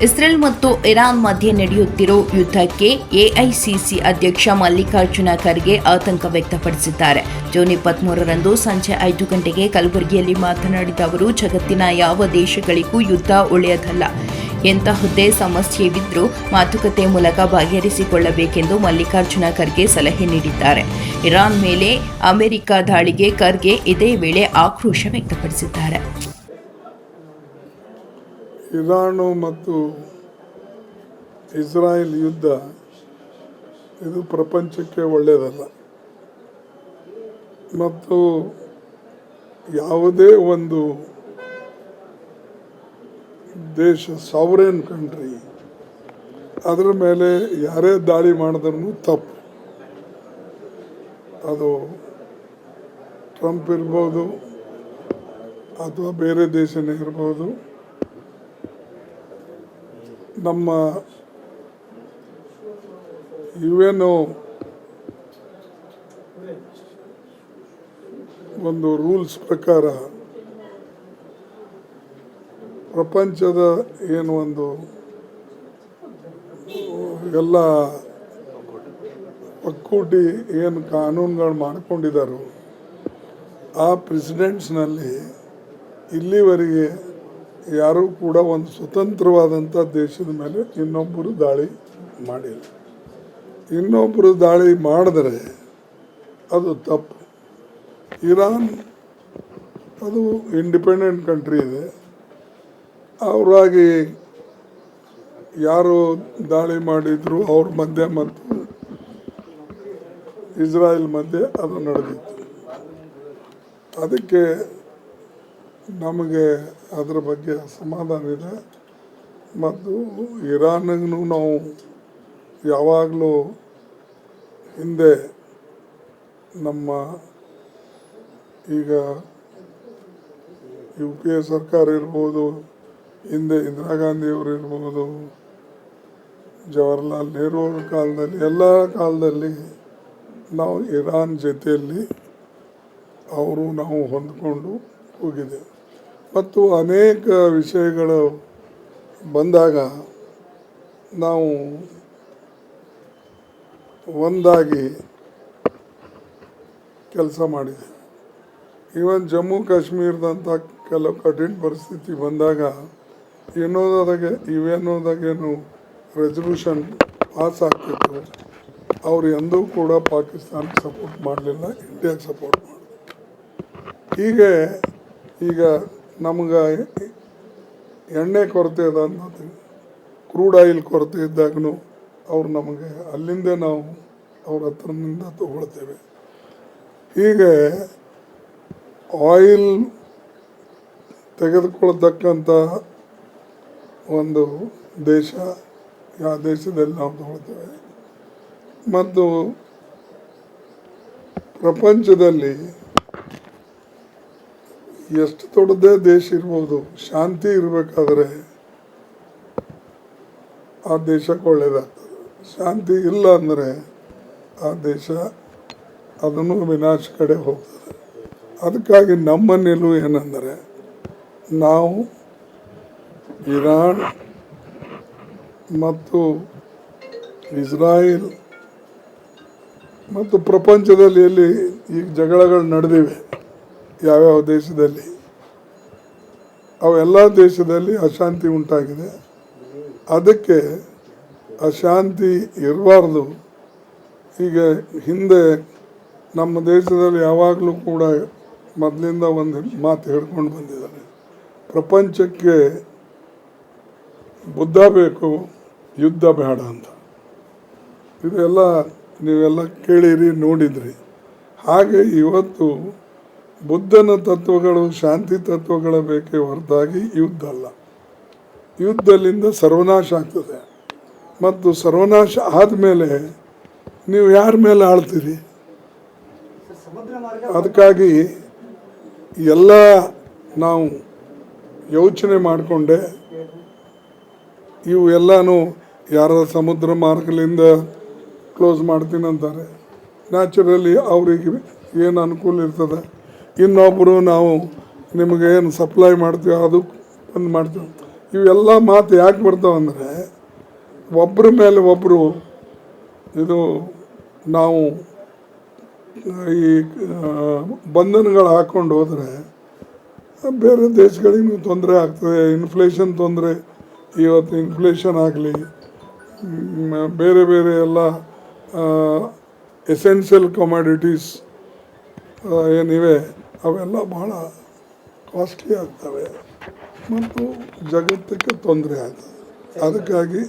Israel ಮತ್ತು Iran ಮಧ್ಯೆ ನಡೆಯುತ್ತಿರುವ ಯುದ್ಧಕ್ಕೆ ಎಐಸಿಸಿ ಅಧ್ಯಕ್ಷ ಮಲ್ಲಿಕಾರ್ಜುನ ಖರ್ಗೆ ಆತಂಕ ವ್ಯಕ್ತಪಡಿಸಿದ್ದಾರೆ. ಜೂನ್ 23ರಂದು ಸಂಜೆ 5 ಗಂಟೆಗೆ ಕಲಬುರಗಿಯಲ್ಲಿ ಮಾತನಾಡಿದ ಅವರು, ಜಗತ್ತಿನ ಯಾವ ದೇಶಗಳಿಗೂ ಯುದ್ಧ ಒಳ್ಳೆಯದಲ್ಲ. ಎಂತಹುದೇ ಸಮಸ್ಯೆವಿದ್ರೂ ಮಾತುಕತೆ ಮೂಲಕ ಬಗೆಹರಿಸಿಕೊಳ್ಳಬೇಕೆಂದು ಮಲ್ಲಿಕಾರ್ಜುನ ಖರ್ಗೆ ಸಲಹೆ ನೀಡಿದ್ದಾರೆ. ಇರಾನ್ ಮೇಲೆ ಅಮೆರಿಕ ದಾಳಿಗೆ ಖರ್ಗೆ ಇದೇ ವೇಳೆ ಆಕ್ರೋಶ ವ್ಯಕ್ತಪಡಿಸಿದ್ದಾರೆ. ಇರಾನು ಮತ್ತು ಇಸ್ರಾಯೇಲ್ ಯುದ್ಧ ಇದು ಪ್ರಪಂಚಕ್ಕೆ ಒಳ್ಳೆಯದಲ್ಲ ಮತ್ತು ಯಾವುದೇ ಒಂದು ದೇಶ ಸಾವರೇನ್ ಕಂಟ್ರಿ ಅದರ ಮೇಲೆ ಯಾರೇ ದಾಳಿ ಮಾಡಿದ್ರೂ ತಪ್ಪು. ಅದು ಟ್ರಂಪ್ ಇರ್ಬೋದು ಅಥವಾ ಬೇರೆ ದೇಶನೇ ಇರ್ಬೋದು. ನಮ್ಮ UN ಒಂದು ರೂಲ್ಸ್ ಪ್ರಕಾರ ಪ್ರಪಂಚದ ಏನು ಒಂದು ಎಲ್ಲ ಒಕ್ಕೂಟಿ ಏನು ಕಾನೂನುಗಳು ಮಾಡಿಕೊಂಡಿದ್ದಾರೋ ಆ ಪ್ರೆಸಿಡೆಂಟ್ಸ್ನಲ್ಲಿ ಇಲ್ಲಿವರೆಗೆ ಯಾರೂ ಕೂಡ ಒಂದು ಸ್ವತಂತ್ರವಾದಂಥ ದೇಶದ ಮೇಲೆ ಇನ್ನೊಬ್ಬರು ದಾಳಿ ಮಾಡಿಲ್ಲ. ಇನ್ನೊಬ್ಬರು ದಾಳಿ ಮಾಡಿದ್ರೆ ಅದು ತಪ್ಪು. ಇರಾನ್ ಅದು ಇಂಡಿಪೆಂಡೆಂಟ್ ಕಂಟ್ರಿ ಇದೆ. ಅವರಾಗಿ ಯಾರು ದಾಳಿ ಮಾಡಿದ್ರು ಅವ್ರ ಮಧ್ಯೆ ಮತ್ತು ಇಸ್ರಾಯೇಲ್ ಮಧ್ಯೆ ಅದು ನಡೆದಿತ್ತು. ಅದಕ್ಕೆ ನಮಗೆ ಅದರ ಬಗ್ಗೆ ಅಸಮಾಧಾನ ಇದೆ ಮತ್ತು ಇರಾನಿಗೂ ನಾವು ಯಾವಾಗಲೂ ಹಿಂದೆ ನಮ್ಮ ಈಗ UPA ಸರ್ಕಾರ ಇರ್ಬೋದು, ಹಿಂದೆ ಇಂದಿರಾ ಗಾಂಧಿಯವರು ಇರ್ಬೋದು, ಜವಾಹರ್ಲಾಲ್ ನೆಹರು ಅವ್ರ ಕಾಲದಲ್ಲಿ ಎಲ್ಲ ಕಾಲದಲ್ಲಿ ನಾವು ಇರಾನ್ ಜೊತೆಯಲ್ಲಿ ಅವರು ನಾವು ಹೊಂದ್ಕೊಂಡು ಹೋಗಿದ್ದೇವೆ ಮತ್ತು ಅನೇಕ ವಿಷಯಗಳು ಬಂದಾಗ ನಾವು ಒಂದಾಗಿ ಕೆಲಸ ಮಾಡಿದ್ದೇವೆ. ಈವನ್ ಜಮ್ಮು ಕಾಶ್ಮೀರದಂಥ ಕೆಲವು ಕಠಿಣ ಪರಿಸ್ಥಿತಿ ಬಂದಾಗ ಏನು ರೆಸಲ್ಯೂಷನ್ ಪಾಸ್ ಆಗ್ತಿತ್ತು, ಅವ್ರು ಎಂದೂ ಕೂಡ ಪಾಕಿಸ್ತಾನಕ್ಕೆ ಸಪೋರ್ಟ್ ಮಾಡಲಿಲ್ಲ, ಇಂಡಿಯಾಗೆ ಸಪೋರ್ಟ್ ಮಾಡಿದ್ರು. ಈಗ ನಮ್ಗೆ ಎಣ್ಣೆ ಕೊರತೆ ಅದ ಅನ್ನೋದು, ಕ್ರೂಡ್ ಆಯಿಲ್ ಕೊರತೆ ಇದ್ದಾಗೂ ಅವ್ರು ನಮಗೆ ಅಲ್ಲಿಂದ ನಾವು ಅವ್ರ ಹತ್ರದಿಂದ ತಗೊಳ್ತೇವೆ. ಹೀಗೆ ಆಯಿಲ್ ತೆಗೆದುಕೊಳ್ತಕ್ಕಂಥ ಒಂದು ದೇಶ ಯಾವ ದೇಶದಲ್ಲಿ ನಾವು ತಗೊಳ್ತೇವೆ ಮತ್ತು ಪ್ರಪಂಚದಲ್ಲಿ ಎಷ್ಟು ದೊಡ್ಡದೇ ದೇಶ ಇರ್ಬೋದು, ಶಾಂತಿ ಇರಬೇಕಾದ್ರೆ ಆ ದೇಶಕ್ಕೆ ಒಳ್ಳೆಯದಾಗ್ತದೆ. ಶಾಂತಿ ಇಲ್ಲ ಅಂದರೆ ಆ ದೇಶ ಅದನ್ನು ವಿನಾಶ ಕಡೆ ಹೋಗ್ತದೆ. ಅದಕ್ಕಾಗಿ ನಮ್ಮ ನಿಲುವು ಏನಂದರೆ, ನಾವು ಇರಾನ್ ಮತ್ತು ಇಸ್ರಾಯೇಲ್ ಮತ್ತು ಪ್ರಪಂಚದಲ್ಲಿ ಎಲ್ಲಿ ಈಗ ಜಗಳಗಳು ನಡೆದಿವೆ ಯಾವ್ಯಾವ ದೇಶದಲ್ಲಿ, ಅವೆಲ್ಲ ದೇಶದಲ್ಲಿ ಅಶಾಂತಿ ಉಂಟಾಗಿದೆ. ಅದಕ್ಕೆ ಅಶಾಂತಿ ಇರಬಾರ್ದು. ಈಗ ಹಿಂದೆ ನಮ್ಮ ದೇಶದಲ್ಲಿ ಯಾವಾಗಲೂ ಕೂಡ ಮೊದಲಿಂದ ಒಂದು ಮಾತು ಹೇಳ್ಕೊಂಡು ಬಂದಿದ್ದಾರೆ, ಪ್ರಪಂಚಕ್ಕೆ ಬುದ್ಧ ಬೇಕು, ಯುದ್ಧ ಬೇಡ ಅಂತ. ಇದೆಲ್ಲ ನೀವೆಲ್ಲ ಕೇಳಿರಿ, ನೋಡಿದ್ರಿ. ಹಾಗೆ ಇವತ್ತು ಬುದ್ಧನ ತತ್ವಗಳು, ಶಾಂತಿ ತತ್ವಗಳ ಬೇಕೇ ಹೊರತಾಗಿ ಯುದ್ಧ ಅಲ್ಲ. ಯುದ್ಧದಿಂದ ಸರ್ವನಾಶ ಆಗ್ತದೆ ಮತ್ತು ಸರ್ವನಾಶ ಆದಮೇಲೆ ನೀವು ಯಾರ ಮೇಲೆ ಆಳ್ತೀರಿ? ಅದಕ್ಕಾಗಿ ಎಲ್ಲ ನಾವು ಯೋಚನೆ ಮಾಡಿಕೊಂಡೆ ಇವು ಎಲ್ಲನೂ ಯಾರ ಸಮುದ್ರ ಮಾರ್ಗದಿಂದ ಕ್ಲೋಸ್ ಮಾಡ್ತೀನಿ ಅಂತಾರೆ. ನ್ಯಾಚುರಲಿ ಅವರಿಗೆ ಏನು ಅನುಕೂಲ ಇರ್ತದೆ, ಇನ್ನೊಬ್ಬರು ನಾವು ನಿಮಗೇನು ಸಪ್ಲೈ ಮಾಡ್ತೀವಿ ಅದು ಬಂದು ಮಾಡ್ತೀವಿ. ಇವೆಲ್ಲ ಮಾತು ಯಾಕೆ ಬರ್ತಾವಂದರೆ ಒಬ್ಬರ ಮೇಲೆ ಒಬ್ಬರು ಇದು ನಾವು ಈ ಬಂಧನಗಳು ಹಾಕ್ಕೊಂಡು ಹೋದರೆ ಬೇರೆ ದೇಶಗಳಿಗೂ ತೊಂದರೆ ಆಗ್ತದೆ. ಇನ್ಫ್ಲೇಷನ್ ತೊಂದರೆ, ಇವತ್ತು ಇನ್ಫ್ಲೇಷನ್ ಆಗಲಿ, ಬೇರೆ ಬೇರೆ ಎಲ್ಲ ಎಸೆನ್ಷಿಯಲ್ ಕಮಾಡಿಟೀಸ್ ಏನಿವೆ ಅವೆಲ್ಲ ಭಾಳ ಕಾಸ್ಟ್ಲಿ ಆಗ್ತವೆ ಮತ್ತು ಜಗತ್ತಕ್ಕೆ ತೊಂದರೆ ಆಗ್ತದೆ. ಅದಕ್ಕಾಗಿ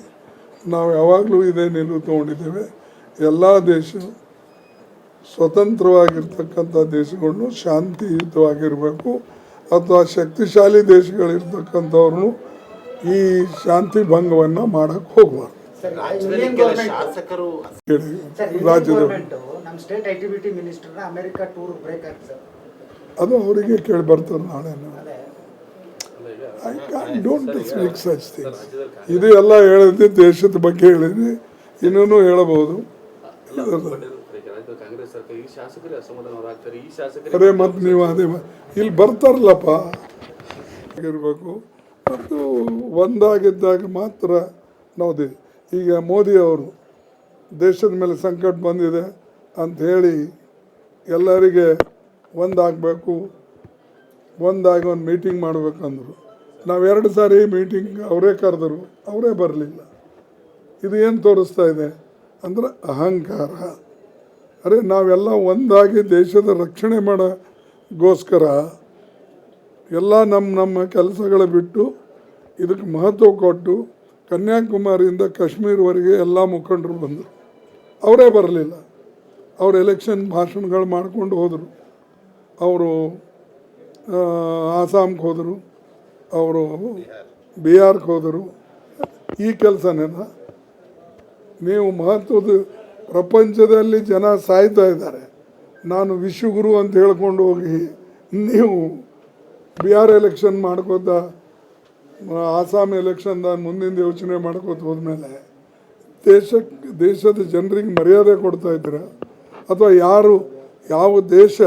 ನಾವು ಯಾವಾಗಲೂ ಇದೇ ನಿಲುವು ತೊಗೊಂಡಿದ್ದೇವೆ. ಎಲ್ಲ ದೇಶ ಸ್ವತಂತ್ರವಾಗಿರ್ತಕ್ಕಂಥ ದೇಶಗಳನ್ನು ಶಾಂತಿಯುತವಾಗಿರಬೇಕು, ಅಥವಾ ಶಕ್ತಿಶಾಲಿ ದೇಶಗಳಿರ್ತಕ್ಕಂಥವ್ರನ್ನು ಈ ಶಾಂತಿ ಭಂಗವನ್ನು ಮಾಡೋಕ್ಕೆ ಹೋಗಬಾರ್ದು. ಶಾಸಕರು ರಾಜ್ಯದವರು ನಮ್ಮ ಸ್ಟೇಟ್ ಆಕ್ಟಿವಿಟಿ ಮಿನಿಸ್ಟರ್ನ ಅಮೆರಿಕ ಟೂರ್ ಬ್ರೇಕ್ ಆಗ್ತದೆ ಸರ್. ಅದು ಅವರಿಗೆ ಕೇಳಿ ಬರ್ತಾರೆ ನಾಳೆ. I don't speak such things. ಇದು ಎಲ್ಲ ಹೇಳಿದ್ವಿ, ದೇಶದ ಬಗ್ಗೆ ಹೇಳಿದ್ವಿ, ಇನ್ನೂ ಹೇಳಬಹುದು. ಅದೇ ಮತ್ತು ನೀವು ಅದೇ ಇಲ್ಲಿ ಬರ್ತಾರಲ್ಲಪ್ಪ ಇರಬೇಕು ಮತ್ತು ಒಂದಾಗಿದ್ದಾಗ ಮಾತ್ರ ನಾವು ಈಗ ಮೋದಿ ಅವರು ದೇಶದ ಮೇಲೆ ಸಂಕಟ ಬಂದಿದೆ ಅಂತ ಹೇಳಿ ಎಲ್ಲರಿಗೆ ಒಂದಾಗಬೇಕು, ಒಂದಾಗಿ ಒಂದು ಮೀಟಿಂಗ್ ಮಾಡಬೇಕಂದ್ರು. ನಾವು 2 ಸಾರಿ ಮೀಟಿಂಗ್ ಅವರೇ ಕರೆದರು, ಅವರೇ ಬರಲಿಲ್ಲ. ಇದು ಏನು ತೋರಿಸ್ತಾ ಇದೆ ಅಂದರೆ ಅಹಂಕಾರ. ಅರೆ ನಾವೆಲ್ಲ ಒಂದಾಗಿ ದೇಶದ ರಕ್ಷಣೆ ಮಾಡೋಗೋಸ್ಕರ ಎಲ್ಲ ನಮ್ಮ ಕೆಲಸಗಳು ಬಿಟ್ಟು ಇದಕ್ಕೆ ಮಹತ್ವ ಕೊಟ್ಟು ಕನ್ಯಾಕುಮಾರಿಯಿಂದ ಕಾಶ್ಮೀರವರೆಗೆ ಎಲ್ಲ ಮುಖಂಡರು ಬಂದರು, ಅವರೇ ಬರಲಿಲ್ಲ. ಅವರು ಎಲೆಕ್ಷನ್ ಭಾಷಣಗಳು ಮಾಡ್ಕೊಂಡು ಹೋದರು. ಅವರು ಆಸಾಮ್ಗೆ ಹೋದರು, ಅವರು ಬಿಹಾರ್ಗೆ ಹೋದರು. ಈ ಕೆಲಸನೇನ ನೀವು ಮಹತ್ವದ ಪ್ರಪಂಚದಲ್ಲಿ ಜನ ಸಾಯ್ತಾ ಇದ್ದಾರೆ, ನಾನು ವಿಶ್ವಗುರು ಅಂತ ಹೇಳ್ಕೊಂಡು ಹೋಗಿ ನೀವು ಬಿಹಾರ್ ಎಲೆಕ್ಷನ್ ಮಾಡ್ಕೋತ ಆಸಾಮ್ ಎಲೆಕ್ಷನ್ದ ಮುಂದಿನ ಯೋಚನೆ ಮಾಡ್ಕೋತ ಹೋದ್ಮೇಲೆ ದೇಶದ ಜನರಿಗೆ ಮರ್ಯಾದೆ ಕೊಡ್ತಾ ಇದ್ದೀರ, ಅಥವಾ ಯಾವ ದೇಶ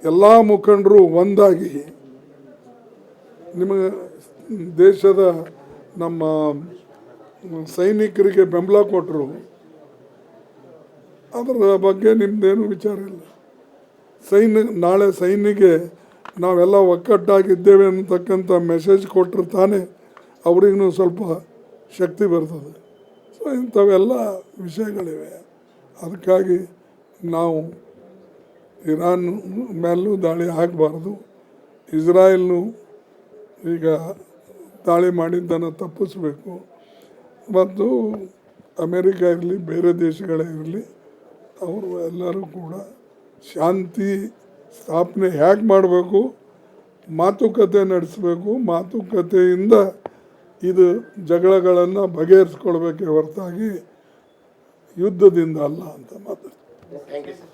ಎಲ್ಲ ಮುಖಂಡರು ಒಂದಾಗಿ ನಿಮಗೆ ದೇಶದ ನಮ್ಮ ಸೈನಿಕರಿಗೆ ಬೆಂಬಲ ಕೊಟ್ಟರು, ಅದರ ಬಗ್ಗೆ ನಿಮ್ಮದೇನು ವಿಚಾರ ಇಲ್ಲ. ನಾಳೆ ಸೈನಿಗೆ ನಾವೆಲ್ಲ ಒಕ್ಕಟ್ಟಾಗಿದ್ದೇವೆ ಅಂತಕ್ಕಂಥ ಮೆಸೇಜ್ ಕೊಟ್ಟರೆ ತಾನೇ ಅವ್ರಿಗೂ ಸ್ವಲ್ಪ ಶಕ್ತಿ ಬರ್ತದೆ. ಸೊ ಇಂಥವೆಲ್ಲ ವಿಷಯಗಳಿವೆ. ಅದಕ್ಕಾಗಿ ನಾವು ಇರಾನ್ ಮೇಲೂ ದಾಳಿ ಆಗಬಾರ್ದು. ಇಸ್ರಾಯೇಲ್ನು ಈಗ ದಾಳಿ ಮಾಡಿದ್ದನ್ನು ತಪ್ಪಿಸಬೇಕು. ಮತ್ತು ಅಮೇರಿಕ ಇರಲಿ, ಬೇರೆ ದೇಶಗಳೇ ಇರಲಿ, ಅವರು ಎಲ್ಲರೂ ಕೂಡ ಶಾಂತಿ ಸ್ಥಾಪನೆ ಹೇಗೆ ಮಾಡಬೇಕು, ಮಾತುಕತೆ ನಡೆಸಬೇಕು, ಮಾತುಕತೆಯಿಂದ ಇದು ಜಗಳಗಳನ್ನು ಬಗೆಹರಿಸ್ಕೊಳ್ಬೇಕೇ ಹೊರತಾಗಿ ಯುದ್ಧದಿಂದ ಅಲ್ಲ ಅಂತ ಮಾತಾಡ್ತಾರೆ. Thank you sir.